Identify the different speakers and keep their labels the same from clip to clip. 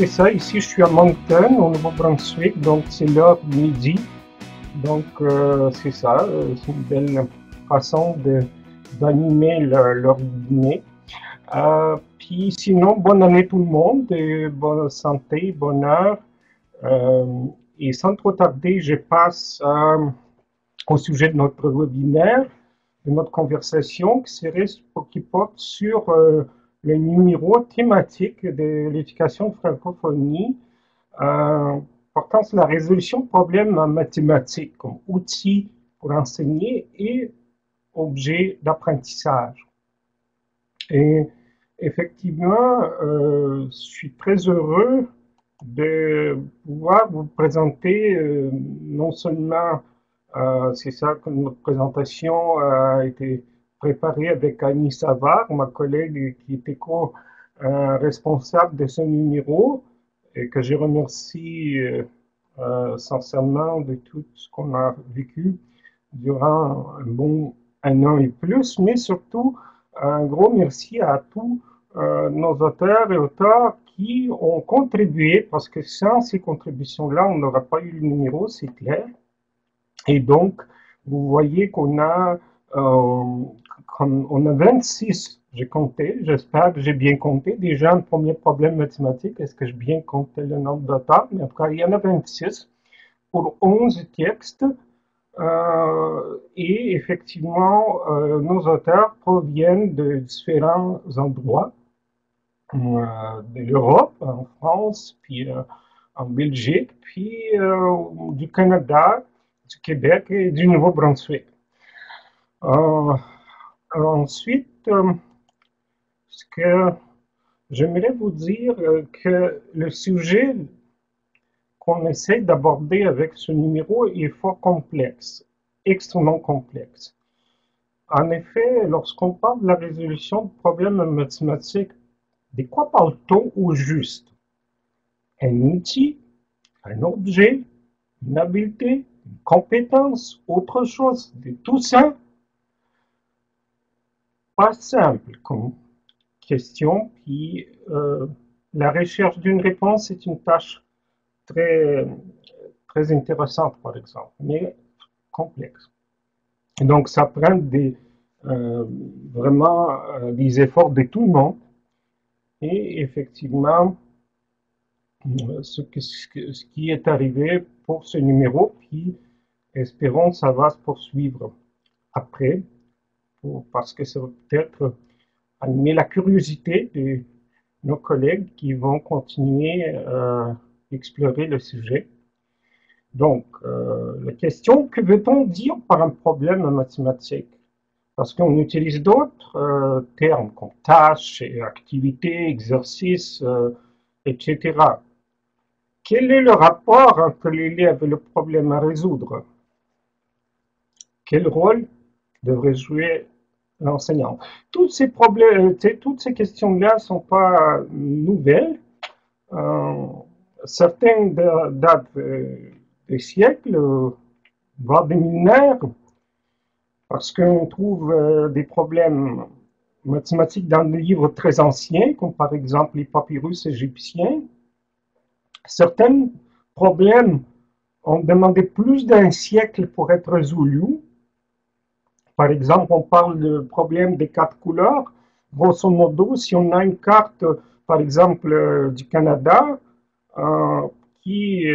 Speaker 1: c'est ça. Ici, je suis à Moncton, au Nouveau-Brunswick, donc c'est l'heure de midi. Donc, c'est ça. C'est une belle façon d'animer leur dîner. Puis sinon, bonne année tout le monde, et bonne santé, bonheur. Euh, et sans trop tarder, je passe au sujet de notre webinaire, de notre conversation qui porte sur le numéro thématique de l'éducation de francophonie euh, portant sur la résolution de problèmes en mathématiques comme outil pour enseigner et objet d'apprentissage. Et effectivement, je suis très heureux de pouvoir vous présenter non seulement, c'est ça que notre présentation a été préparée avec Annie Savard, ma collègue qui était co-responsable de ce numéro, et que je remercie sincèrement de tout ce qu'on a vécu durant un bon un an et plus, mais surtout un gros merci à tous nos auteurs et auteurs qui ont contribué, parce que sans ces contributions-là, on n'aurait pas eu le numéro, c'est clair. Et donc, vous voyez qu'on a, on a 26, j'ai compté, j'espère que j'ai bien compté. Déjà, un premier problème mathématique, est-ce que j'ai bien compté le nombre d'auteurs? Mais en tout cas, il y en a 26 pour 11 textes. Et effectivement, nos auteurs proviennent de différents endroits de l'Europe, en France, puis en Belgique, puis du Canada, du Québec et du Nouveau-Brunswick. Ensuite, ce que j'aimerais vous dire que le sujet qu'on essaie d'aborder avec ce numéro est fort complexe, extrêmement complexe. En effet, lorsqu'on parle de la résolution de problèmes mathématiques, de quoi parle-t-on au juste? Un outil, un objet, une habileté, une compétence, autre chose, de tout ça? Pas simple comme question, puis la recherche d'une réponse est une tâche très, très intéressante, par exemple, mais complexe. Et donc, ça prend vraiment des efforts de tout le monde. Et effectivement, ce qui est arrivé pour ce numéro, puis espérons que ça va se poursuivre après, parce que ça va peut-être animer la curiosité de nos collègues qui vont continuer à explorer le sujet. Donc, la question, que veut-on dire par un problème en mathématiques? Parce qu'on utilise d'autres termes comme tâche, activité, exercice, etc. Quel est le rapport entre l'élève et le problème à résoudre? Quel rôle devrait jouer l'enseignant? Toutes ces problèmes, toutes ces questions-là ne sont pas nouvelles. Certaines datent des siècles, voire des millénaires, parce qu'on trouve des problèmes mathématiques dans des livres très anciens, comme par exemple les papyrus égyptiens. Certains problèmes ont demandé plus d'un siècle pour être résolus. Par exemple, on parle de problème des 4 couleurs. Grosso modo, si on a une carte, par exemple, du Canada, qui,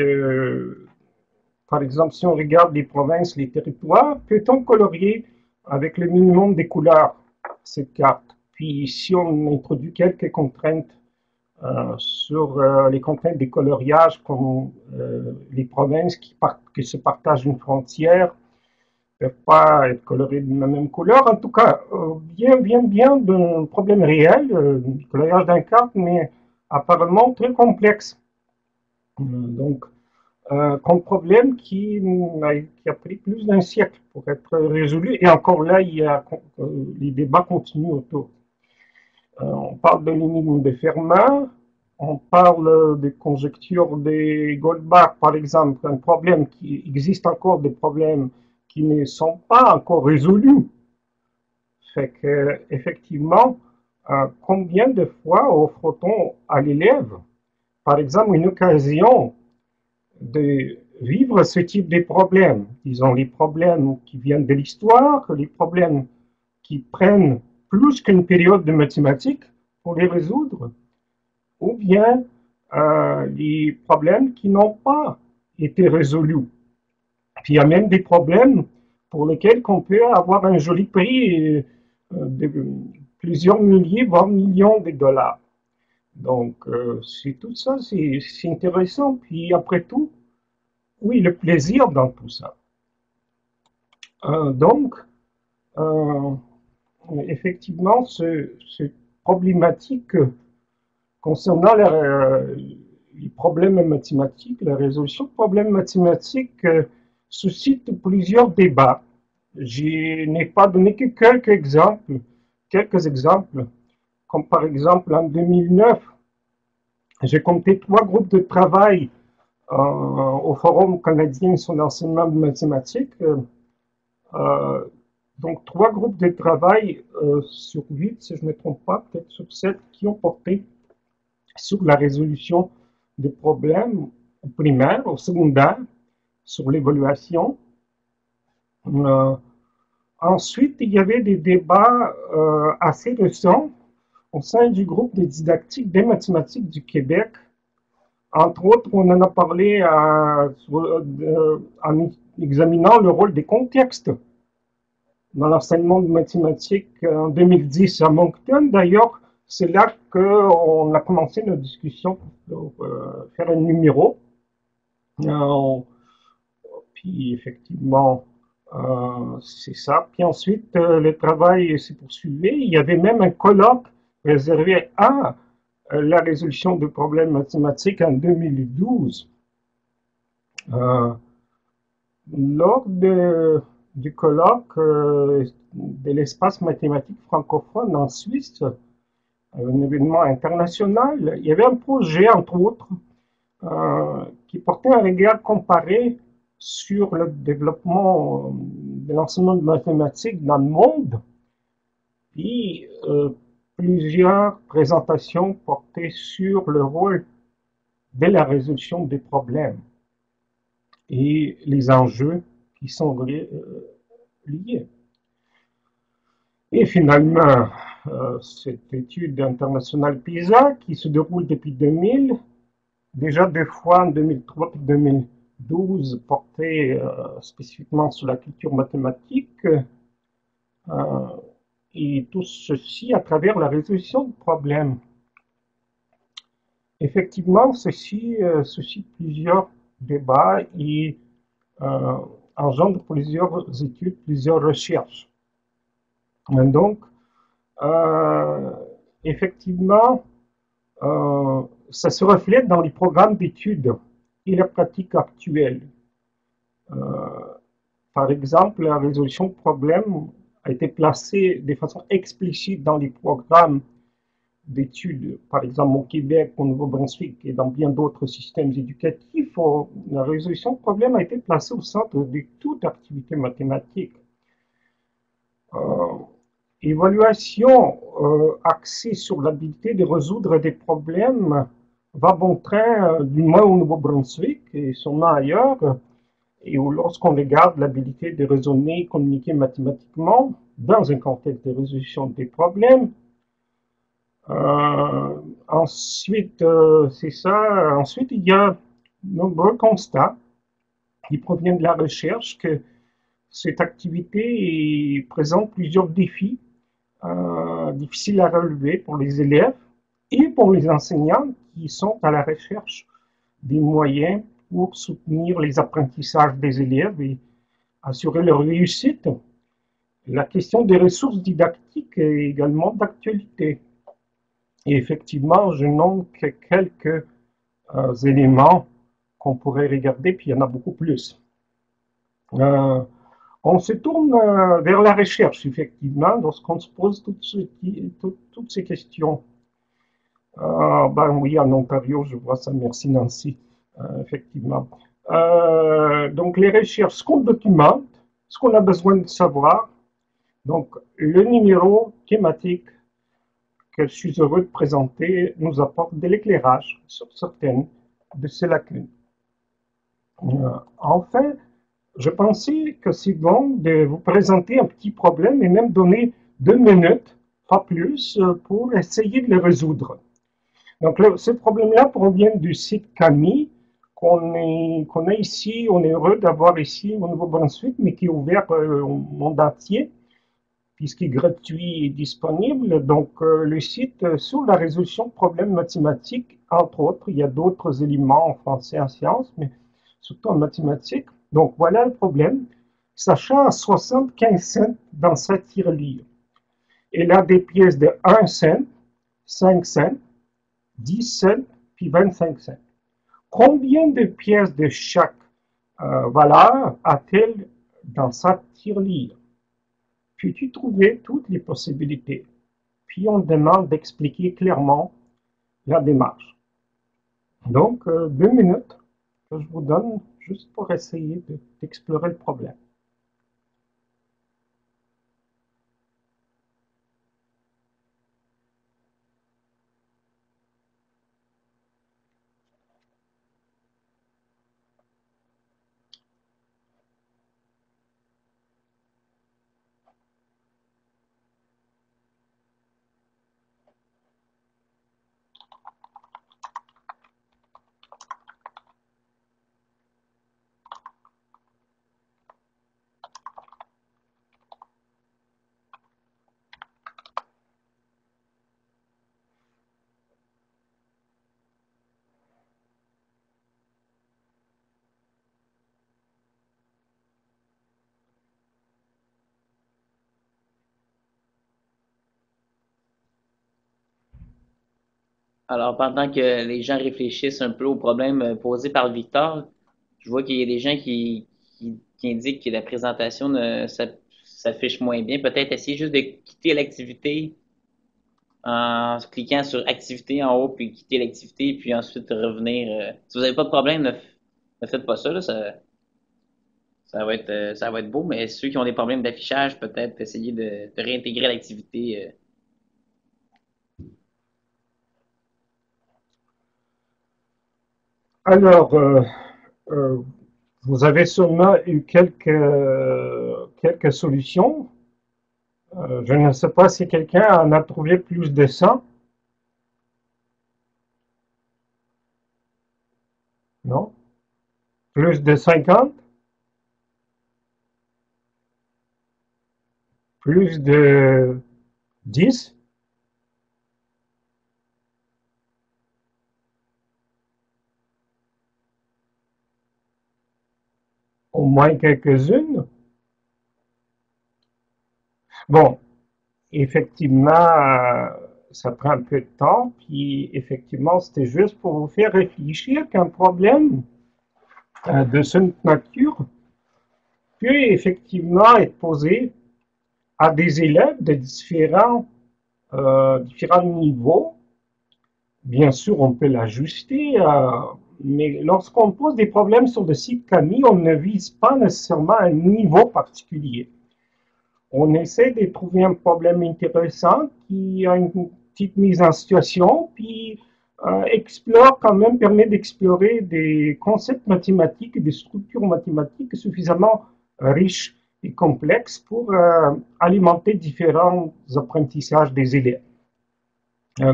Speaker 1: par exemple, si on regarde les provinces, les territoires, peut-on colorier avec le minimum des couleurs cette carte? Puis, si on introduit quelques contraintes sur les contraintes des coloriages, comme les provinces qui se partagent une frontière, ne peuvent pas être colorées de la même couleur. En tout cas, bien d'un problème réel, du coloriage d'un carte, mais apparemment très complexe. Donc, comme problème qui a pris plus d'un siècle pour être résolu. Et encore là, les débats continuent autour. On parle de l'énigme de Fermat, on parle des conjectures de Goldbach, par exemple, un problème qui existe encore, des problèmes qui ne sont pas encore résolus. Fait que, effectivement, combien de fois offre-t-on à l'élève par exemple, une occasion de vivre ce type de problèmes. Disons, les problèmes qui viennent de l'histoire, les problèmes qui prennent plus qu'une période de mathématiques pour les résoudre, ou bien les problèmes qui n'ont pas été résolus. Puis il y a même des problèmes pour lesquels on peut avoir un joli prix de plusieurs milliers, voire millions de dollars. Donc, c'est tout ça, c'est intéressant. Puis après tout, oui, le plaisir dans tout ça. Donc, euh, effectivement, cette problématique concernant les problèmes mathématiques, la résolution de problèmes mathématiques suscite plusieurs débats. Je n'ai pas donné que quelques exemples, comme par exemple en 2009, j'ai compté 3 groupes de travail au Forum canadien sur l'enseignement de mathématiques. Donc 3 groupes de travail sur 8, si je ne me trompe pas, peut-être sur 7, qui ont porté sur la résolution des problèmes au primaire, au secondaire, sur l'évaluation. Ensuite, il y avait des débats assez récents au sein du groupe de didactique des mathématiques du Québec. Entre autres, on en a parlé en examinant le rôle des contextes dans l'enseignement de mathématiques en 2010 à Moncton. D'ailleurs, c'est là qu'on a commencé notre discussion pour faire un numéro. Puis effectivement, c'est ça. Puis ensuite, le travail s'est poursuivi. Il y avait même un colloque réservé à la résolution de problèmes mathématiques en 2012. Lors du colloque de l'espace mathématique francophone en Suisse, un événement international, il y avait un projet, entre autres, qui portait un regard comparé sur le développement de l'enseignement de mathématiques dans le monde, puis plusieurs présentations portaient sur le rôle de la résolution des problèmes et les enjeux qui sont liés. Et finalement, cette étude internationale PISA, qui se déroule depuis 2000, déjà 2 fois en 2003 et 2012, portée spécifiquement sur la culture mathématique, et tout ceci à travers la résolution de problèmes. Effectivement, ceci suscite plusieurs débats et engendre plusieurs études, plusieurs recherches. Donc, effectivement, ça se reflète dans les programmes d'études et la pratique actuelle. Par exemple, la résolution de problèmes a été placée de façon explicite dans les programmes d'études, par exemple au Québec, au Nouveau-Brunswick et dans bien d'autres systèmes éducatifs. La résolution de problèmes a été placée au centre de toute activité mathématique. Évaluation axée sur l'habilité de résoudre des problèmes va bon train, du moins au Nouveau-Brunswick et sûrement ailleurs, et où lorsqu'on regarde l'habilité de raisonner et communiquer mathématiquement dans un contexte de résolution des problèmes. Ensuite, c'est ça. Ensuite, il y a de nombreux constats qui proviennent de la recherche que cette activité présente plusieurs défis difficiles à relever pour les élèves et pour les enseignants qui sont à la recherche des moyens pour soutenir les apprentissages des élèves et assurer leur réussite. La question des ressources didactiques est également d'actualité. Et effectivement, je nomme que quelques éléments qu'on pourrait regarder, puis il y en a beaucoup plus. On se tourne vers la recherche, effectivement, lorsqu'on se pose toutes ces questions. Ben oui, en Ontario, je vois ça, merci Nancy, effectivement. Donc les recherches, ce qu'on documente, ce qu'on a besoin de savoir, donc le numéro thématique que je suis heureux de présenter nous apporte de l'éclairage sur certaines de ces lacunes. Enfin, je pensais que c'est bon de vous présenter un petit problème et même donner 2 minutes, pas plus, pour essayer de le résoudre. Donc, ce problème-là provient du site Camille qu'on a ici, on est heureux d'avoir ici au Nouveau-Brunswick, mais qui est ouvert au monde entier, puisqu'il est gratuit et disponible. Donc, le site sur la résolution de problèmes mathématiques, entre autres, il y a d'autres éléments en français en sciences, mais surtout en mathématiques. Donc, voilà le problème. Sachant à 75 cents dans sa tirelire. Il a des pièces de 1 cent, 5 cents, 10 cents, puis 25 cents. Combien de pièces de chaque valeur a-t-elle dans sa tirelire? Puis-tu trouver toutes les possibilités? Puis on demande d'expliquer clairement la démarche. Donc, 2 minutes que je vous donne juste pour essayer d'explorer le problème.
Speaker 2: Alors, pendant que les gens réfléchissent un peu au problème posé par Victor, je vois qu'il y a des gens qui indiquent que la présentation s'affiche moins bien. Peut-être essayer juste de quitter l'activité en cliquant sur activité en haut, puis quitter l'activité, puis ensuite revenir. Si vous n'avez pas de problème, ne faites pas ça, là, ça va être beau, mais ceux qui ont des problèmes d'affichage, peut-être essayer de réintégrer l'activité.
Speaker 1: Alors, euh, vous avez sûrement eu quelques solutions. Je ne sais pas si quelqu'un en a trouvé plus de 100. Non? Plus de 50? Plus de 10? Au moins quelques-unes? Bon, effectivement, ça prend un peu de temps, puis effectivement, c'était juste pour vous faire réfléchir qu'un problème de cette nature peut effectivement être posé à des élèves de différents niveaux. Bien sûr, on peut l'ajuster, mais lorsqu'on pose des problèmes sur le site Camille, on ne vise pas nécessairement un niveau particulier. On essaie de trouver un problème intéressant qui a une petite mise en situation, puis explore quand même, permet d'explorer des concepts mathématiques et des structures mathématiques suffisamment riches et complexes pour alimenter différents apprentissages des élèves.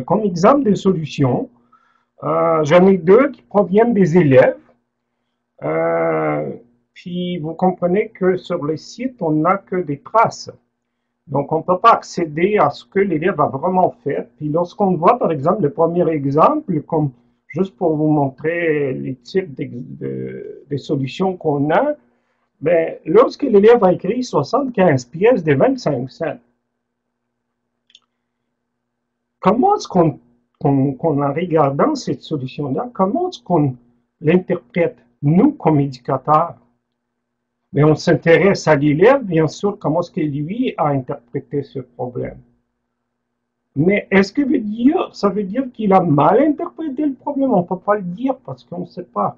Speaker 1: Comme exemple de solution, j'en ai deux qui proviennent des élèves. Euh, Puis vous comprenez que sur le site, on n'a que des traces. Donc, on ne peut pas accéder à ce que l'élève a vraiment fait. Puis lorsqu'on voit, par exemple, le premier exemple, comme juste pour vous montrer les types de solutions qu'on a, ben, lorsque l'élève a écrit 75 pièces de 25 cents, comment est-ce qu'on, en regardant cette solution-là, comment est-ce qu'on l'interprète, nous, comme éducateurs? Mais on s'intéresse à l'élève, bien sûr, comment est-ce que lui a interprété ce problème. Mais est-ce que ça veut dire qu'il a mal interprété le problème? On ne peut pas le dire parce qu'on ne sait pas.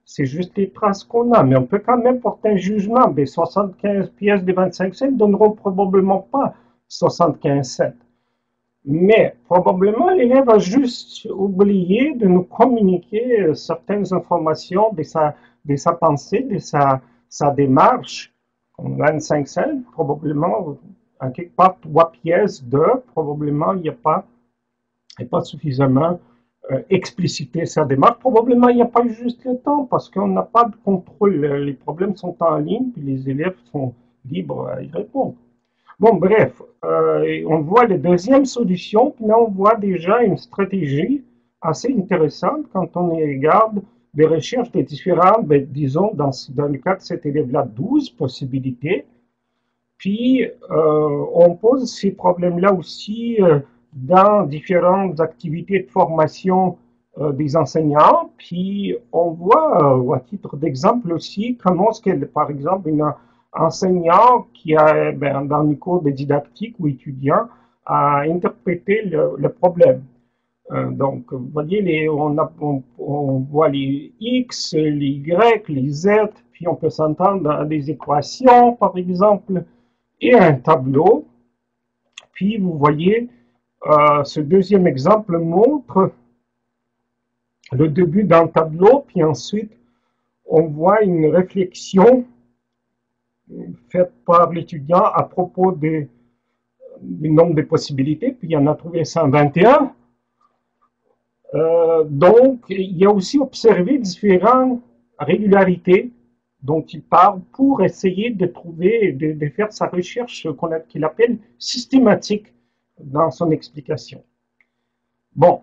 Speaker 1: C'est juste les traces qu'on a. Mais on peut quand même porter un jugement. Mais 75 pièces de 25 cents ne donneront probablement pas 75 cents. Mais probablement, l'élève a juste oublié de nous communiquer certaines informations de sa pensée, sa démarche. En 25 cents, probablement, en quelque part, 3 pièces de, probablement, il n'y a pas, et pas suffisamment explicité sa démarche. Probablement, il n'y a pas eu juste le temps parce qu'on n'a pas de contrôle. Les problèmes sont en ligne, puis les élèves sont libres à y répondre. Bon, bref, on voit la deuxième solution, puis là on voit déjà une stratégie assez intéressante quand on regarde les recherches des différentes, ben, disons dans le cas de cet élève-là, 12 possibilités, puis on pose ces problèmes-là aussi dans différentes activités de formation des enseignants, puis on voit à titre d'exemple aussi comment est-ce que, par exemple, un enseignant qui a, ben, dans le cours de didactique ou étudiant, a interprété le problème. Donc, vous voyez, on voit les X, les Y, les Z, puis on peut s'entendre dans des équations, par exemple, et un tableau. Puis, vous voyez, ce deuxième exemple montre le début d'un tableau, puis ensuite, on voit une réflexion faite par l'étudiant à propos du nombre de possibilités, puis il en a trouvé 121. Donc, il y a aussi observé différentes régularités dont il parle pour essayer de trouver, de faire sa recherche qu'il appelle systématique dans son explication. Bon,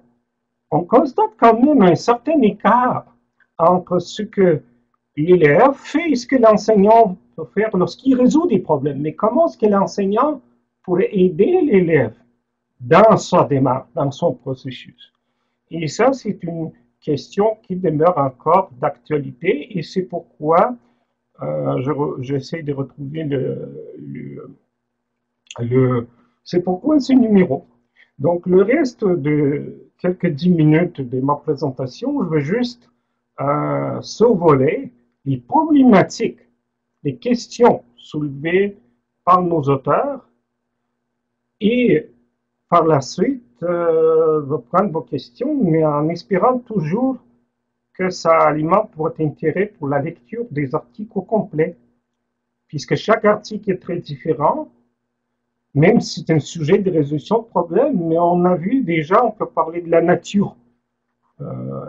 Speaker 1: on constate quand même un certain écart entre ce que l'élève fait et ce que l'enseignant peut faire lorsqu'il résout des problèmes. Mais comment est-ce que l'enseignant pourrait aider l'élève dans sa démarche, dans son processus? Et ça, c'est une question qui demeure encore d'actualité et c'est pourquoi j'essaie de retrouver c'est pourquoi ce numéro. Donc, le reste de quelques 10 minutes de ma présentation, je veux juste survoler les problématiques, les questions soulevées par nos auteurs et par la suite, je vais prendre vos questions, mais en espérant toujours que ça alimente votre intérêt pour la lecture des articles au complet, puisque chaque article est très différent, même si c'est un sujet de résolution de problème, mais on a vu déjà, on peut parler de la nature,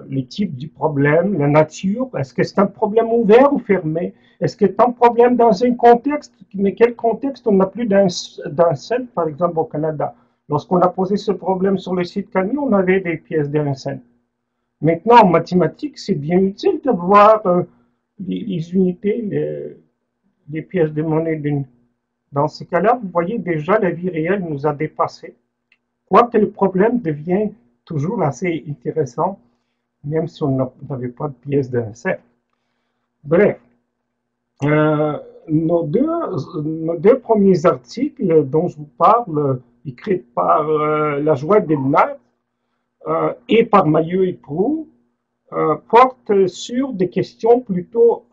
Speaker 1: les types du problème, la nature, est-ce que c'est un problème ouvert ou fermé? Est-ce que c'est un problème dans un contexte, mais quel contexte? On n'a plus d'un seul, par exemple au Canada. Lorsqu'on a posé ce problème sur le site Camille, on avait des pièces d'un seul. Maintenant, en mathématiques, c'est bien utile de voir les unités, les pièces de monnaie d'une. Dans ces cas-là, vous voyez déjà la vie réelle nous a dépassés. Quoique le problème devient toujours assez intéressant, même si on n'avait pas de pièces d'un cercle. Bref, euh, nos deux premiers articles dont je vous parle, écrits par La Joie d'Edna et par Maillot et Proulx, portent sur des questions plutôt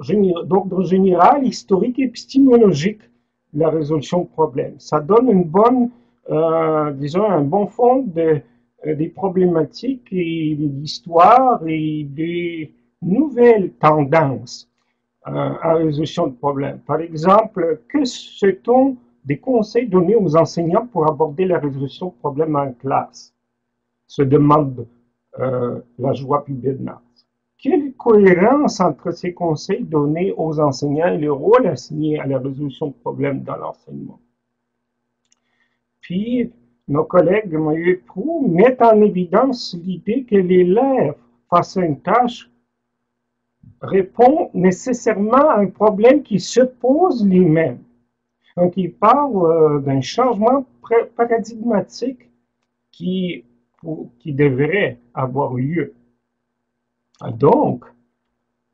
Speaker 1: d'ordre général, historique et épistémologique de la résolution de problèmes. Ça donne une bonne, disons, un bon fond des problématiques et de l'histoire et des nouvelles tendances à résolution de problèmes. Par exemple, que sait-on des conseils donnés aux enseignants pour aborder la résolution de problèmes en classe? Se demande La Joie Bednar. Quelle cohérence entre ces conseils donnés aux enseignants et le rôle assigné à la résolution de problèmes dans l'enseignement? Puis, nos collègues Maillot et Proulx mettent en évidence l'idée que l'élève, face à une tâche, répond nécessairement à un problème qui se pose lui-même. Donc, ils parlent d'un changement paradigmatique qui devrait avoir lieu. Donc,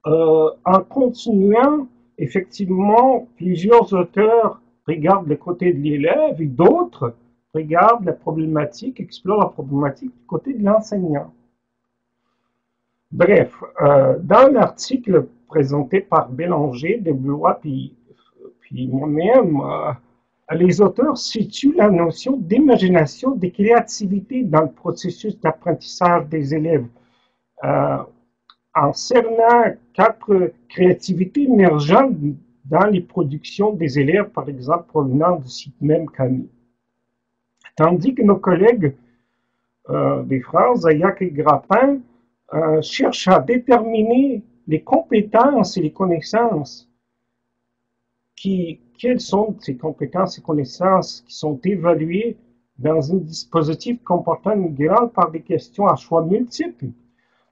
Speaker 1: en continuant, effectivement, plusieurs auteurs regardent le côté de l'élève et d'autres regardent la problématique, explorent la problématique du côté de l'enseignant. Bref, dans l'article présenté par Bélanger, Desblois, puis moi-même, Les auteurs situent la notion d'imagination, de créativité dans le processus d'apprentissage des élèves, euh, en cernant quatre créativités émergentes dans les productions des élèves, par exemple, provenant du site même Camille. Tandis que nos collègues des phrases, Zayak et Grappin cherchent à déterminer les compétences et les connaissances. Quelles sont ces compétences et connaissances qui sont évaluées dans un dispositif comportant une grande part des questions à choix multiples?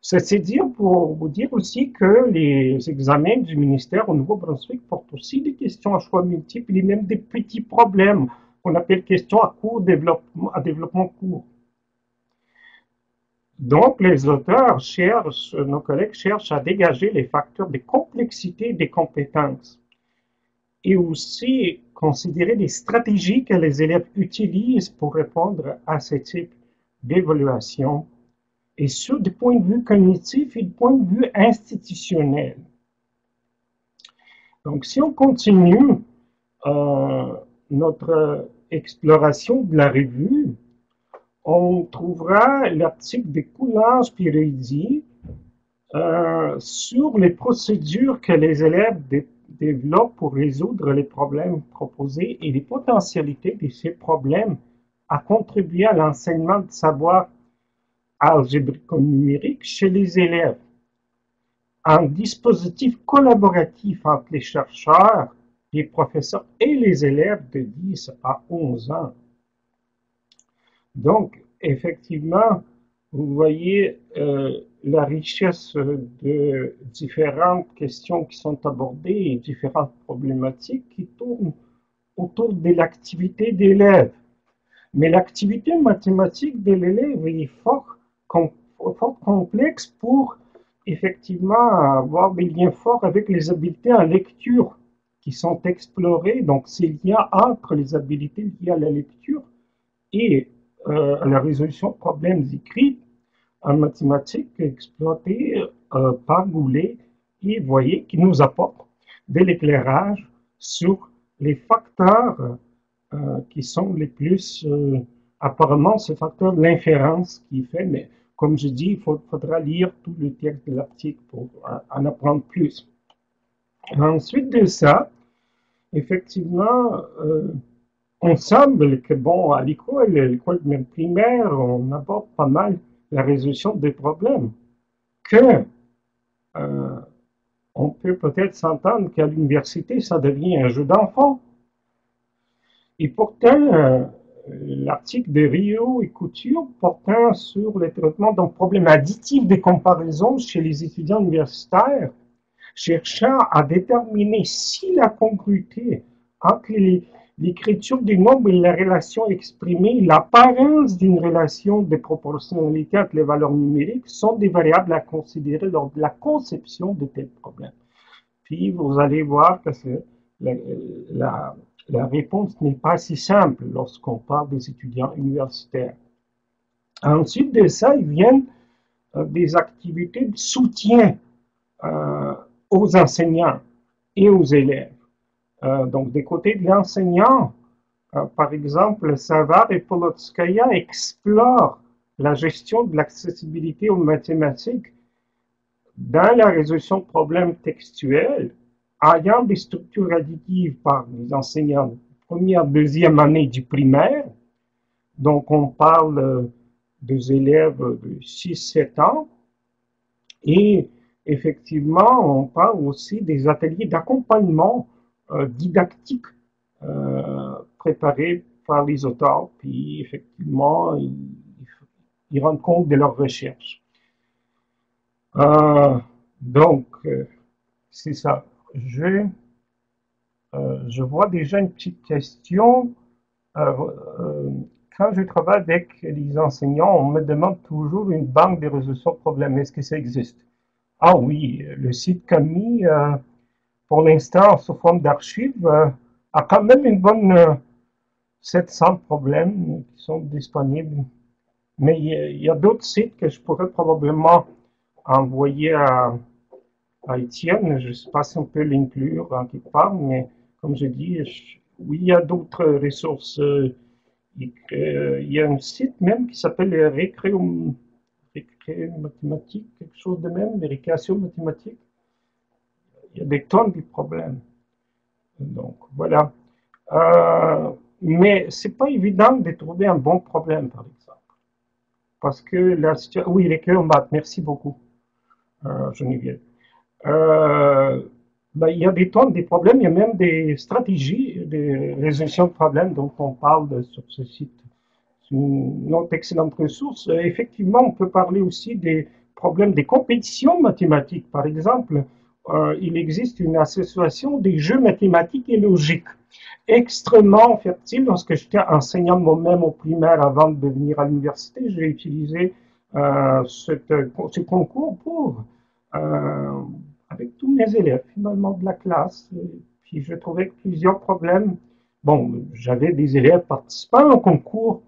Speaker 1: C'est dire pour vous dire aussi que les examens du ministère au Nouveau-Brunswick portent aussi des questions à choix multiples et même des petits problèmes qu'on appelle questions à développement court. Donc, les auteurs cherchent, nos collègues cherchent à dégager les facteurs de complexité des compétences et aussi considérer les stratégies que les élèves utilisent pour répondre à ce type d'évaluation, et ce, du point de vue cognitif et du point de vue institutionnel. Donc, si on continue notre exploration de la revue, on trouvera l'article de Coulage-Piridi sur les procédures que les élèves développent pour résoudre les problèmes proposés et les potentialités de ces problèmes à contribuer à l'enseignement de savoir algébrico-numérique chez les élèves. Un dispositif collaboratif entre les chercheurs, les professeurs et les élèves de 10 à 11 ans. Donc, effectivement, vous voyez la richesse de différentes questions qui sont abordées et différentes problématiques qui tournent autour de l'activité d'élève. Mais l'activité mathématique de l'élève est fort complexe pour effectivement avoir des liens forts avec les habiletés en lecture qui sont explorées. Donc, ces liens entre les habiletés liées à la lecture et à la résolution de problèmes écrits en mathématiques exploités par Goulet, et vous voyez qui nous apporte de l'éclairage sur les facteurs qui sont les plus, apparemment, ce facteur de l'inférence qui fait, mais comme je dis, il faudra lire tout le texte de l'article pour en apprendre plus. Ensuite de ça, effectivement, on semble que, bon, à l'école même primaire, on aborde pas mal la résolution des problèmes, que on peut peut-être s'entendre qu'à l'université, ça devient un jeu d'enfant. Et pourtant, l'article de Rio et Couture portant sur le traitement d'un problème additif des comparaisons chez les étudiants universitaires, cherchant à déterminer si la congruité entre l'écriture du nombre et la relation exprimée, l'apparence d'une relation de proportionnalité entre les valeurs numériques sont des variables à considérer lors de la conception de tels problèmes. Puis vous allez voir que la réponse n'est pas si simple lorsqu'on parle des étudiants universitaires. Ensuite de ça, ils viennent des activités de soutien aux enseignants et aux élèves. Donc, des côtés de l'enseignant, par exemple, Savard et Polotskaya explorent la gestion de l'accessibilité aux mathématiques dans la résolution de problèmes textuels, ayant des structures additives par les enseignants première, deuxième année du primaire. Donc, on parle des élèves de 6-7 ans. Et effectivement, on parle aussi des ateliers d'accompagnement didactique préparés par les auteurs, puis effectivement, ils rendent compte de leurs recherches. Donc, c'est ça. Je vois déjà une petite question. Quand je travaille avec les enseignants, on me demande toujours une banque de résolution de problèmes. Est-ce que ça existe? Ah oui, le site Camille, pour l'instant, sous forme d'archives, a quand même une bonne 700 problèmes qui sont disponibles. Mais il y a d'autres sites que je pourrais probablement envoyer à Étienne. Je ne sais pas si on peut l'inclure en quelque part, mais comme je dis, Oui, il y a d'autres ressources. Il y a un site même qui s'appelle Récré mathématique, quelque chose de même, récréation mathématique. Il y a des tonnes de problèmes. Donc, voilà. Euh, mais c'est pas évident de trouver un bon problème, par exemple. Parce que la situation. Oui, récré en maths, merci beaucoup, Geneviève. Euh, ben, il y a des tonnes de problèmes, il y a même des stratégies de résolution de problèmes dont on parle sur ce site. C'est une autre excellente ressource. Effectivement, on peut parler aussi des problèmes des compétitions mathématiques. Par exemple, il existe une association des jeux mathématiques et logiques extrêmement fertile. Lorsque j'étais enseignant moi-même au primaire avant de venir à l'université, j'ai utilisé ce concours pour euh, avec tous mes élèves finalement de la classe. Et puis je trouvais que plusieurs problèmes. Bon, j'avais des élèves participant au concours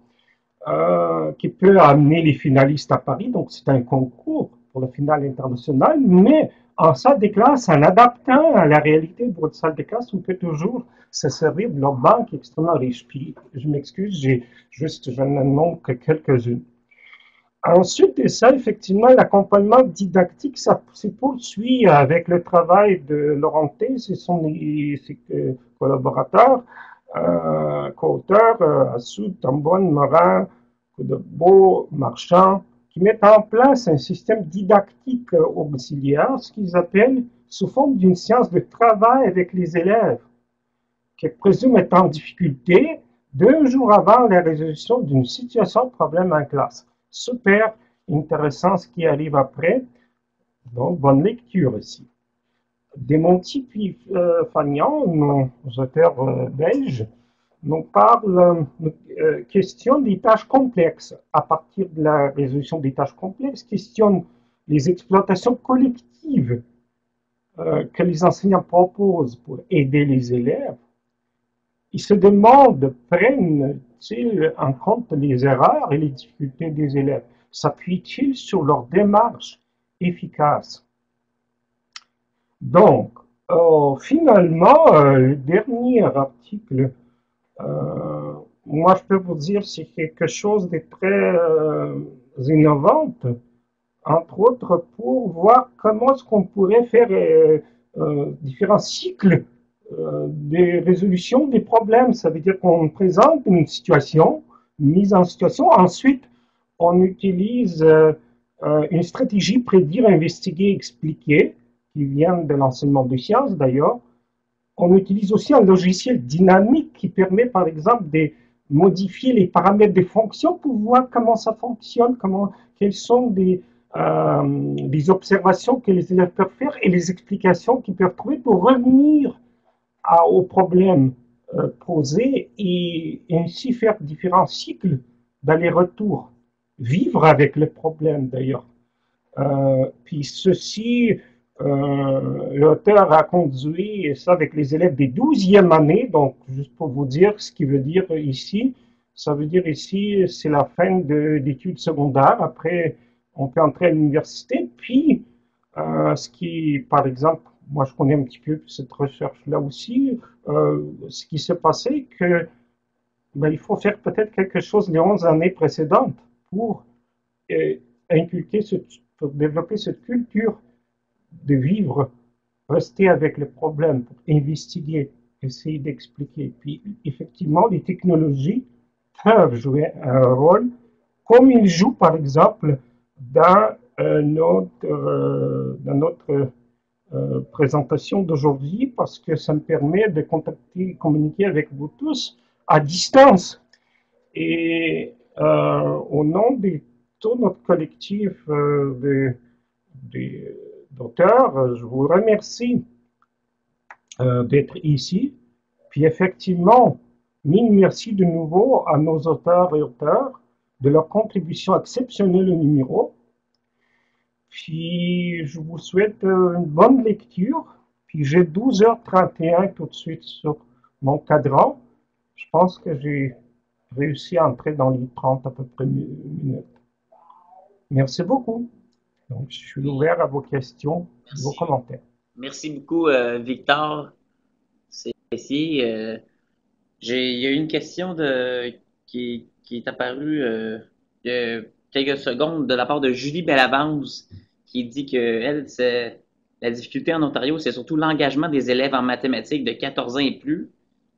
Speaker 1: qui peut amener les finalistes à Paris. Donc, c'est un concours pour la finale internationale, mais en salle de classe, en adaptant à la réalité de votre salle de classe, on peut toujours se servir de leur banque extrêmement riche. Puis, je m'excuse, je n'en nomme que quelques-unes. Ensuite de ça, effectivement, l'accompagnement didactique, ça se poursuit avec le travail de Laurenté et ses collaborateurs, co-auteurs, Assoud, Tambonne, Morin, Codebeau, Marchand, qui mettent en place un système didactique auxiliaire, ce qu'ils appellent sous forme d'une science de travail avec les élèves, qui présume être en difficulté 2 jours avant la résolution d'une situation de problème en classe. Super intéressant ce qui arrive après. Donc, bonne lecture ici. Desmonti puis Fagnan, nos auteurs belges, nous parlent, questionne des tâches complexes. À partir de la résolution des tâches complexes, questionne les exploitations collectives que les enseignants proposent pour aider les élèves. Ils se demandent, prennent-ils en compte les erreurs et les difficultés des élèves? S'appuient-ils sur leur démarche efficace? Donc, finalement, le dernier article, euh, moi je peux vous dire, c'est quelque chose de très innovant, entre autres pour voir comment est-ce qu'on pourrait faire différents cycles de résolution des problèmes. Ça veut dire qu'on présente une situation, une mise en situation, ensuite on utilise une stratégie prédire, investiguer, expliquer, qui vient de l'enseignement de sciences d'ailleurs. On utilise aussi un logiciel dynamique qui permet par exemple de modifier les paramètres des fonctions pour voir comment ça fonctionne, quelles sont des observations que les élèves peuvent faire et les explications qu'ils peuvent trouver pour revenir aux problèmes posés et ainsi faire différents cycles d'aller-retour. Vivre avec le problème d'ailleurs. Puis ceci, l'auteur a conduit ça avec les élèves des 12e années, donc juste pour vous dire ce qui veut dire ici, ça veut dire ici c'est la fin d'études secondaires, après on peut entrer à l'université, puis ce qui, par exemple, moi je connais un petit peu cette recherche-là aussi, ce qui s'est passé, que ben, il faut faire peut-être quelque chose les 11 années précédentes pour euh, inculquer, pour développer cette culture de vivre, rester avec le problème, pour investiguer, essayer d'expliquer. Puis effectivement, les technologies peuvent jouer un rôle, comme ils jouent par exemple dans notre présentation d'aujourd'hui, parce que ça me permet de contacter, communiquer avec vous tous à distance. Et au nom de tout notre collectif d'auteurs, je vous remercie d'être ici. Puis effectivement, mille merci de nouveau à nos auteurs et auteurs de leur contribution exceptionnelle au numéro. Puis je vous souhaite une bonne lecture. Puis j'ai 12h31 tout de suite sur mon cadran. Je pense que j'ai réussi à entrer dans les 30 à peu près minutes. Merci beaucoup. Donc, je suis
Speaker 2: Oui,
Speaker 1: ouvert à vos questions, vos
Speaker 2: merci.
Speaker 1: commentaires.
Speaker 2: Merci beaucoup, Victor. C'est apprécié. Il y a eu une question qui est apparue il y a quelques secondes de la part de Julie Bellavance qui dit que elle, c'est la difficulté en Ontario, c'est surtout l'engagement des élèves en mathématiques de 14 ans et plus,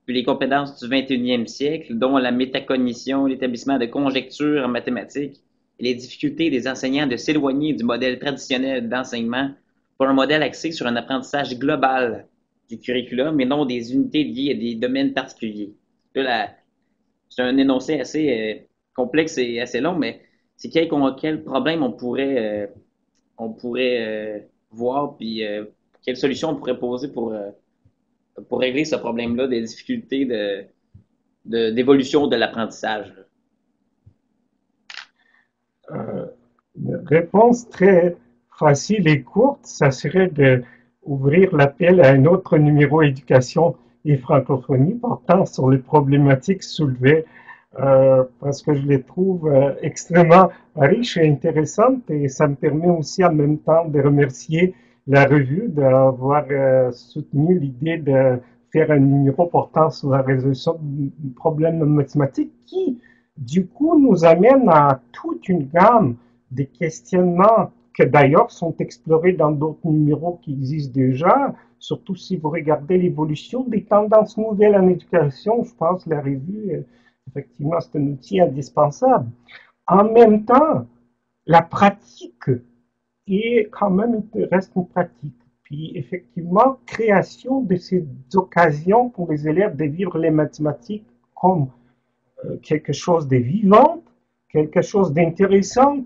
Speaker 2: puis les compétences du 21e siècle, dont la métacognition, l'établissement de conjectures en mathématiques, et les difficultés des enseignants de s'éloigner du modèle traditionnel d'enseignement pour un modèle axé sur un apprentissage global du curriculum, mais non des unités liées à des domaines particuliers. Là, c'est un énoncé assez complexe et assez long, mais c'est quel problème on pourrait voir, puis quelle solution on pourrait poser pour régler ce problème-là des difficultés d'évolution de l'apprentissage.
Speaker 1: Une réponse très facile et courte, ça serait d'ouvrir l'appel à un autre numéro éducation et francophonie portant sur les problématiques soulevées parce que je les trouve extrêmement riches et intéressantes et ça me permet aussi en même temps de remercier la revue d'avoir soutenu l'idée de faire un numéro portant sur la résolution du problème mathématique qui, du coup, nous amène à toute une gamme des questionnements que d'ailleurs sont explorés dans d'autres numéros qui existent déjà, surtout si vous regardez l'évolution des tendances nouvelles en éducation. Je pense que la revue, effectivement, c'est un outil indispensable. En même temps, la pratique est quand même reste une pratique. Puis effectivement, création de ces occasions pour les élèves de vivre les mathématiques comme quelque chose de vivant, quelque chose d'intéressant,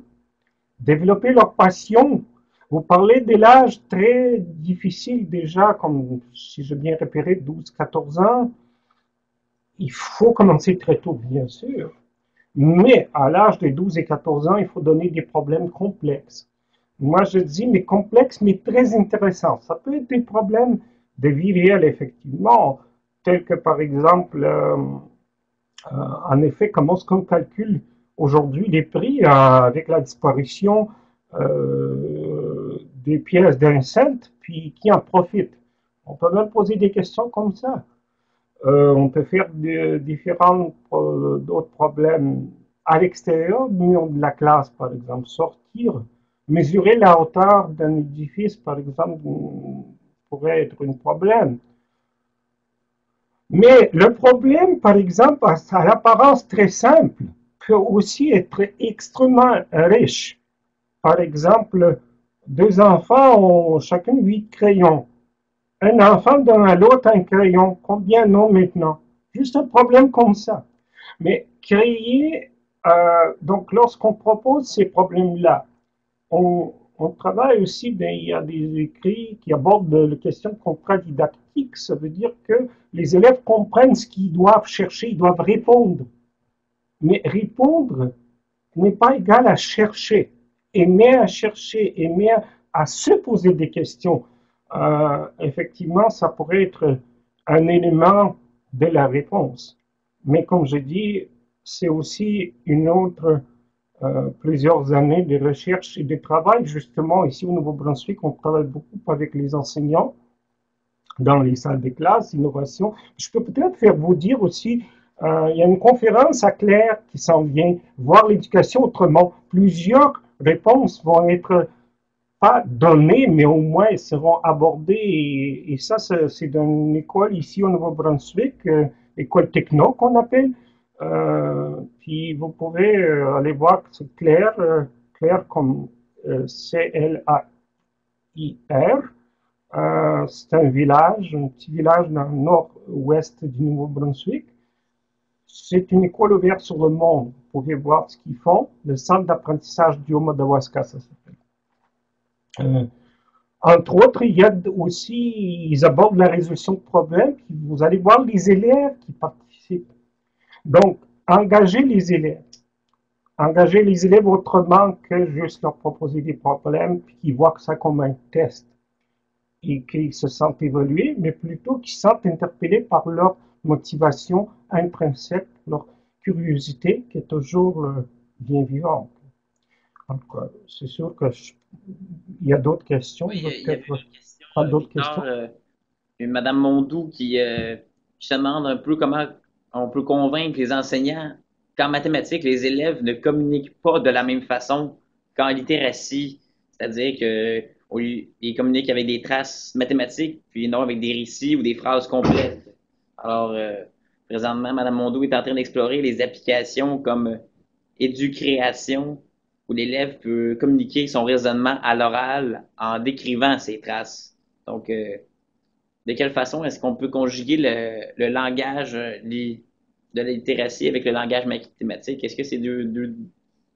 Speaker 1: développer leur passion. Vous parlez de l'âge très difficile déjà, comme si j'ai bien repéré, 12-14 ans. Il faut commencer très tôt, bien sûr. Mais à l'âge de 12 et 14 ans, il faut donner des problèmes complexes. Moi, je dis, mais complexes, mais très intéressants. Ça peut être des problèmes de vie réelle, effectivement, tels que, par exemple, en effet, comment est-ce qu'on calcule aujourd'hui les prix avec la disparition des pièces d'un cent, puis qui en profite? On peut même poser des questions comme ça. On peut faire différents d'autres problèmes à l'extérieur de la classe, par exemple, sortir, mesurer la hauteur d'un édifice, par exemple, pourrait être un problème. Mais le problème, par exemple, à l'apparence très simple, peut aussi être extrêmement riche. Par exemple, deux enfants ont chacun 8 crayons. Un enfant donne à l'autre un crayon. Combien non maintenant? Juste un problème comme ça. Mais créer, donc lorsqu'on propose ces problèmes-là, on travaille aussi, ben, il y a des écrits qui abordent la question de contrat didactique. Ça veut dire que les élèves comprennent ce qu'ils doivent chercher, ils doivent répondre. Mais répondre n'est pas égal à chercher. Aimer à chercher, aimer à se poser des questions. Effectivement, ça pourrait être un élément de la réponse. Mais comme je dis, c'est aussi une autre plusieurs années de recherche et de travail. Justement, ici au Nouveau-Brunswick, on travaille beaucoup avec les enseignants dans les salles de classe, innovation. Je peux peut-être faire vous dire aussi, il y a une conférence à Claire qui s'en vient, voir l'éducation autrement. Plusieurs réponses vont être pas données, mais au moins elles seront abordées. Et ça, c'est dans une école ici au Nouveau-Brunswick, école techno qu'on appelle. Puis vous pouvez aller voir, c'est Claire, Claire comme C-L-A-I-R. C'est un village, un petit village dans le nord-ouest du Nouveau-Brunswick. C'est une école ouverte sur le monde. Vous pouvez voir ce qu'ils font. Le centre d'apprentissage du Haut-Madawaska, ça s'appelle. Euh, Entre autres, il y a aussi, ils abordent la résolution de problèmes. Vous allez voir les élèves qui participent. Donc, engagez les élèves. Engagez les élèves autrement que juste leur proposer des problèmes, puis qu'ils voient ça comme un test et qu'ils se sentent évoluer, mais plutôt qu'ils se sentent interpellés par leur motivation intrinsèque, leur curiosité qui est toujours bien vivante. Donc, c'est sûr il y a d'autres questions.
Speaker 2: Oui,
Speaker 1: Je vais
Speaker 2: il y avait
Speaker 1: peut-être
Speaker 2: une question,
Speaker 1: prendre d'autres
Speaker 2: Victor,
Speaker 1: questions.
Speaker 2: Madame Mondou qui se demande un peu comment on peut convaincre les enseignants qu'en mathématiques, les élèves ne communiquent pas de la même façon qu'en littératie. C'est-à-dire que ils communiquent avec des traces mathématiques, puis non avec des récits ou des phrases complètes. Alors, présentement, Mme Mondeau est en train d'explorer les applications comme éducréation, où l'élève peut communiquer son raisonnement à l'oral en décrivant ses traces. Donc, de quelle façon est-ce qu'on peut conjuguer le langage de la littératie avec le langage mathématique? Est-ce que c'est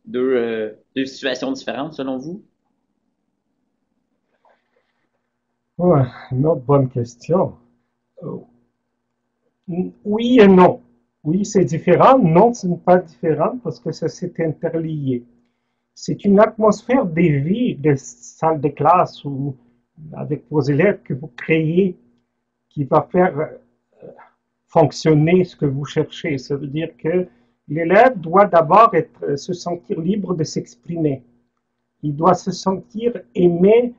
Speaker 2: deux situations différentes selon vous?
Speaker 1: Ouais, une autre bonne question. Euh, Oui et non. Oui, c'est différent. Non, ce n'est pas différent parce que ça s'est interlié. C'est une atmosphère de vie de salle de classe ou avec vos élèves que vous créez qui va faire fonctionner ce que vous cherchez. Ça veut dire que l'élève doit d'abord se sentir libre de s'exprimer. Il doit se sentir aimé.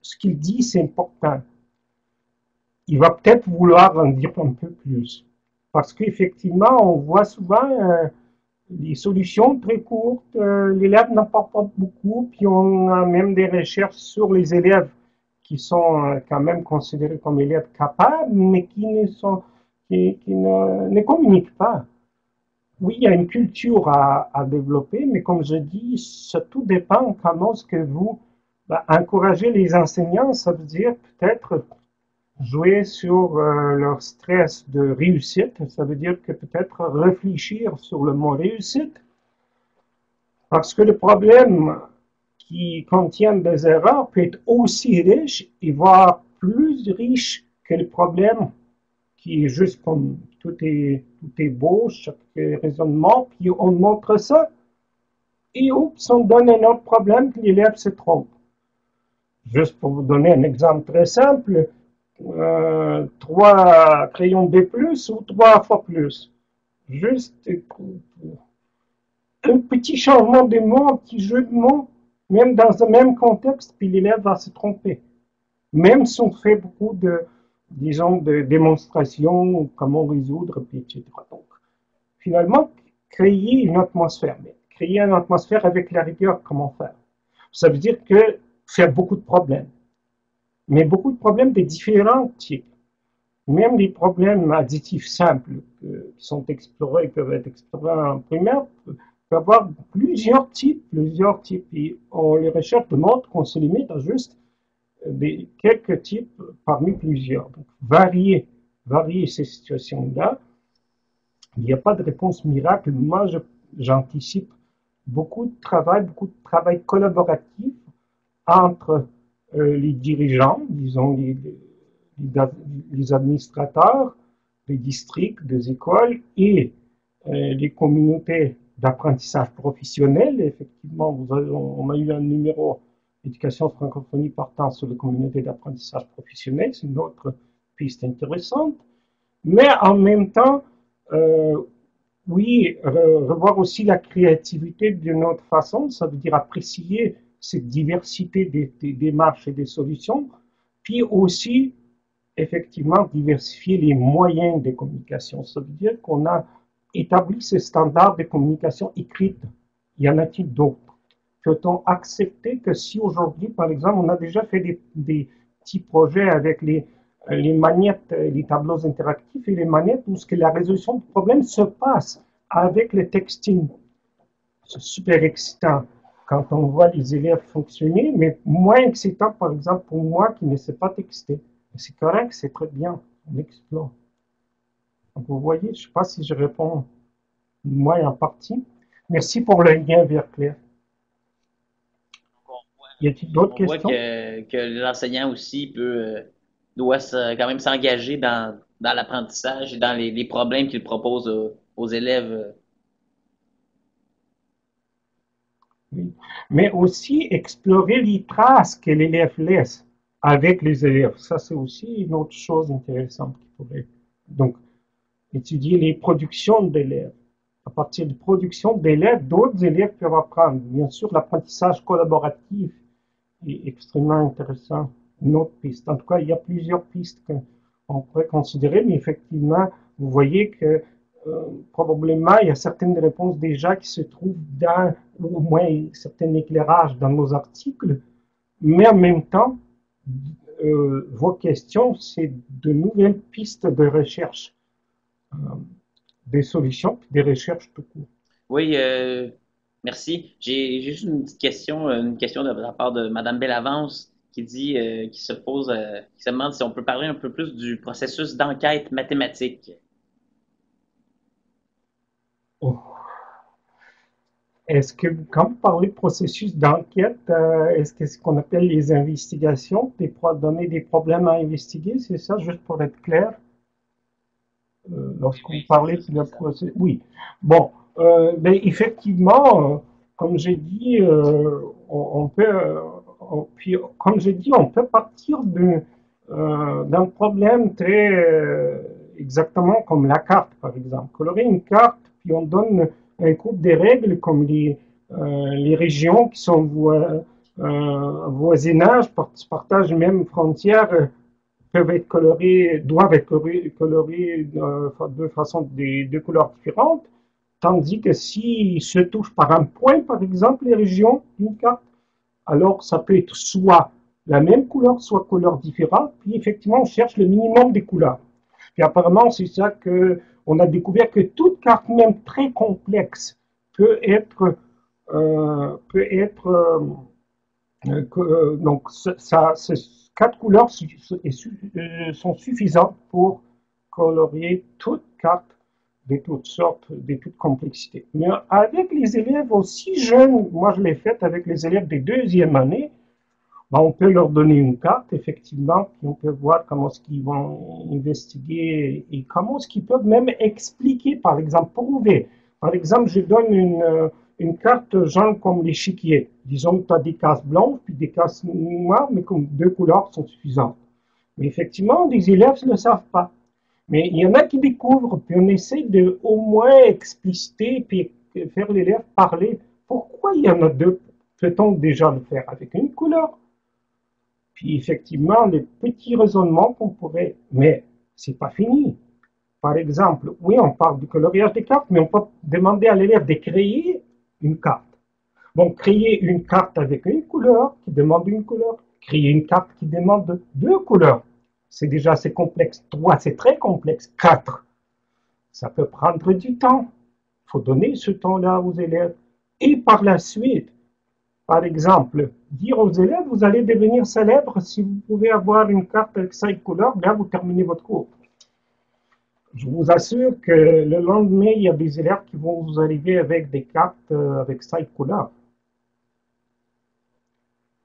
Speaker 1: Ce qu'il dit, c'est important. Il va peut-être vouloir en dire un peu plus. Parce qu'effectivement, on voit souvent des solutions très courtes. L'élève n'en parle pas beaucoup, puis on a même des recherches sur les élèves qui sont quand même considérés comme élèves capables, mais qui ne communiquent pas. Oui, il y a une culture à développer, mais comme je dis, ça tout dépend comment ce que vous encouragez les enseignants. Ça veut dire peut-être jouer sur leur stress de réussite. Ça veut dire que peut-être réfléchir sur le mot réussite. Parce que le problème qui contient des erreurs peut être aussi riche et voire plus riche que le problème qui est juste comme tout est beau, chaque raisonnement, puis on montre ça, et oups, on donne un autre problème que l'élève se trompe. Juste pour vous donner un exemple très simple, 3 crayons B+, ou 3 fois plus. Juste un petit changement de mots, un petit jeu de mots, même dans le même contexte, puis l'élève va se tromper. Même si on fait beaucoup disons, de démonstrations, comment résoudre, puis etc. Donc, finalement, créer une atmosphère. Mais créer une atmosphère avec la rigueur, comment faire? Ça veut dire que faire beaucoup de problèmes. Mais beaucoup de problèmes de différents types. Même les problèmes additifs simples qui sont explorés, peuvent être explorés en primaire, peuvent avoir plusieurs types, plusieurs types. Et les recherches démontrent qu'on se limite à juste quelques types parmi plusieurs. Donc, varier ces situations-là. Il n'y a pas de réponse miracle. Moi, j'anticipe beaucoup de travail collaboratif entre les dirigeants, disons les administrateurs des districts, des écoles et les communautés d'apprentissage professionnel. Effectivement, on a eu un numéro éducation francophonie portant sur les communautés d'apprentissage professionnel, c'est une autre piste intéressante. Mais en même temps, euh, oui, revoir aussi la créativité d'une autre façon, ça veut dire apprécier cette diversité des démarches et des solutions, puis aussi effectivement diversifier les moyens de communication. Ça veut dire qu'on a établi ces standards de communication écrite. Y en a-t-il d'autres? Peut-on accepter que si aujourd'hui, par exemple, on a déjà fait des petits projets avec les manettes, les tableaux interactifs et les manettes où ce que la résolution du problème se passe avec le texting. C'est super excitant quand on voit les élèves fonctionner, mais moins excitant, par exemple, pour moi qui ne sais pas texter. C'est correct, c'est très bien, on explore. Donc, vous voyez, je ne sais pas si je réponds moi en partie. Merci pour le lien vers Claire. Y a-t-il d'autres
Speaker 2: On voit
Speaker 1: questions?
Speaker 2: que l'enseignant aussi doit quand même s'engager dans l'apprentissage et dans les problèmes qu'il propose aux élèves.
Speaker 1: Oui. Mais aussi explorer les traces que l'élève laisse avec les élèves. Ça, c'est aussi une autre chose intéressante qui pourrait. Donc, étudier les productions d'élèves. À partir de productions d'élèves, d'autres élèves peuvent apprendre. Bien sûr, l'apprentissage collaboratif est extrêmement intéressant. Une autre piste. En tout cas, il y a plusieurs pistes qu'on pourrait considérer, mais effectivement, vous voyez que probablement, il y a certaines réponses déjà qui se trouvent dans, ou au moins certains éclairages dans nos articles, mais en même temps, vos questions, c'est de nouvelles pistes de recherche, des solutions, des recherches tout court.
Speaker 2: Oui, merci. J'ai juste une question de la part de Madame Bellavance qui dit, qui se pose, qui se demande si on peut parler un peu plus du processus d'enquête mathématique.
Speaker 1: Oh. Est-ce que quand vous parlez de processus d'enquête, est-ce que ce qu'on appelle les investigations, donner des problèmes à investiguer, c'est ça, juste pour être clair? Lorsque vous parlez de la processus, oui. Bon, ben effectivement, comme j'ai dit, on peut, puis, comme j'ai dit, on peut partir d'un problème très exactement comme la carte, par exemple. Colorer une carte, puis on donne un couple de règles comme les régions qui sont voisinage, partagent les mêmes frontières, peuvent être colorées, doivent être colorées de façon de couleurs différentes, tandis que s'ils se touchent par un point, par exemple, les régions d'une carte, alors ça peut être soit la même couleur, soit couleurs différentes, puis effectivement on cherche le minimum des couleurs. Puis apparemment c'est ça qu'on a découvert que toute carte, même très complexe, peut être donc ces 4 couleurs sont suffisantes pour colorier toute carte de toutes sortes, de toute complexité. Mais avec les élèves aussi jeunes, moi je l'ai fait avec les élèves des deuxième année, ben on peut leur donner une carte, effectivement, puis on peut voir comment est-ce qu'ils vont investiguer et comment est-ce qu'ils peuvent même expliquer, par exemple, prouver. Par exemple, je donne une carte genre comme l'échiquier. Disons que tu as des cases blanches puis des cases noires, mais comme 2 couleurs sont suffisantes. Mais effectivement, les élèves ne le savent pas. Mais il y en a qui découvrent, puis on essaie de au moins expliciter, puis faire l'élève parler. Pourquoi il y en a 2? Peut-on déjà le faire avec une couleur? Puis effectivement, les petits raisonnements qu'on pourrait... Mais c'est pas fini. Par exemple, oui, on parle du coloriage des cartes, mais on peut demander à l'élève de créer une carte. Bon, créer une carte avec une couleur qui demande une couleur, créer une carte qui demande 2 couleurs. C'est déjà assez complexe. 3, c'est très complexe. 4, ça peut prendre du temps. Il faut donner ce temps-là aux élèves. Et par la suite, par exemple, dire aux élèves, vous allez devenir célèbre si vous pouvez avoir une carte avec 5 couleurs, là vous terminez votre cours. Je vous assure que le lendemain, il y a des élèves qui vont vous arriver avec des cartes avec 5 couleurs.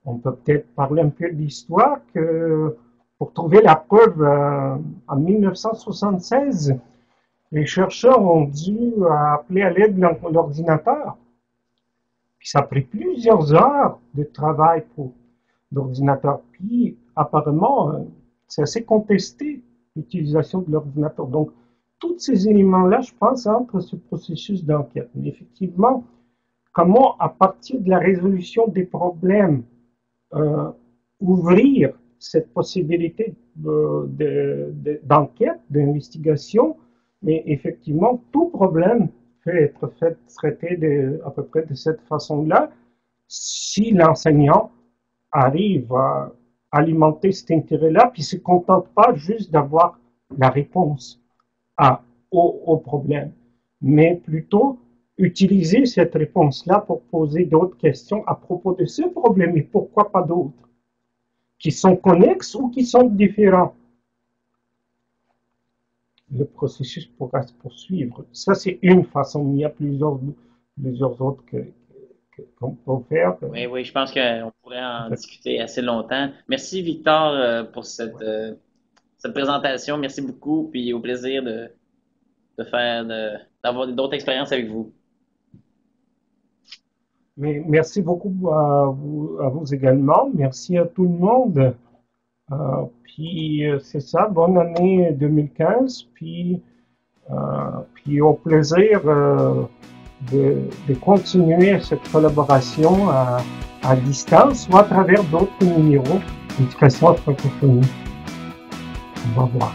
Speaker 1: On peut peut-être parler un peu d'histoire que pour trouver la preuve en 1976, les chercheurs ont dû appeler à l'aide de l'ordinateur. Puis ça a pris plusieurs heures de travail pour l'ordinateur. Puis apparemment, c'est assez contesté l'utilisation de l'ordinateur. Donc, tous ces éléments-là, je pense, entrent ce processus d'enquête. Mais effectivement, comment, à partir de la résolution des problèmes, ouvrir cette possibilité d'enquête, d'investigation, mais effectivement, tout problème peut être traité à peu près de cette façon-là si l'enseignant arrive à alimenter cet intérêt-là, puis ne se contente pas juste d'avoir la réponse au problème, mais plutôt utiliser cette réponse-là pour poser d'autres questions à propos de ce problème et pourquoi pas d'autres, qui sont connexes ou qui sont différents. Le processus pourra se poursuivre. Ça, c'est une façon. Il y a plusieurs autres qu'on peut faire.
Speaker 2: Oui, je pense qu'on pourrait en discuter assez longtemps. Merci, Victor, pour cette présentation. Merci beaucoup, puis au plaisir d'avoir d'autres expériences avec vous.
Speaker 1: Mais merci beaucoup à vous également. Merci à tout le monde. Puis c'est ça, bonne année 2015. Puis au plaisir de continuer cette collaboration à distance ou à travers d'autres numéros d'éducation à francophonie. Au revoir.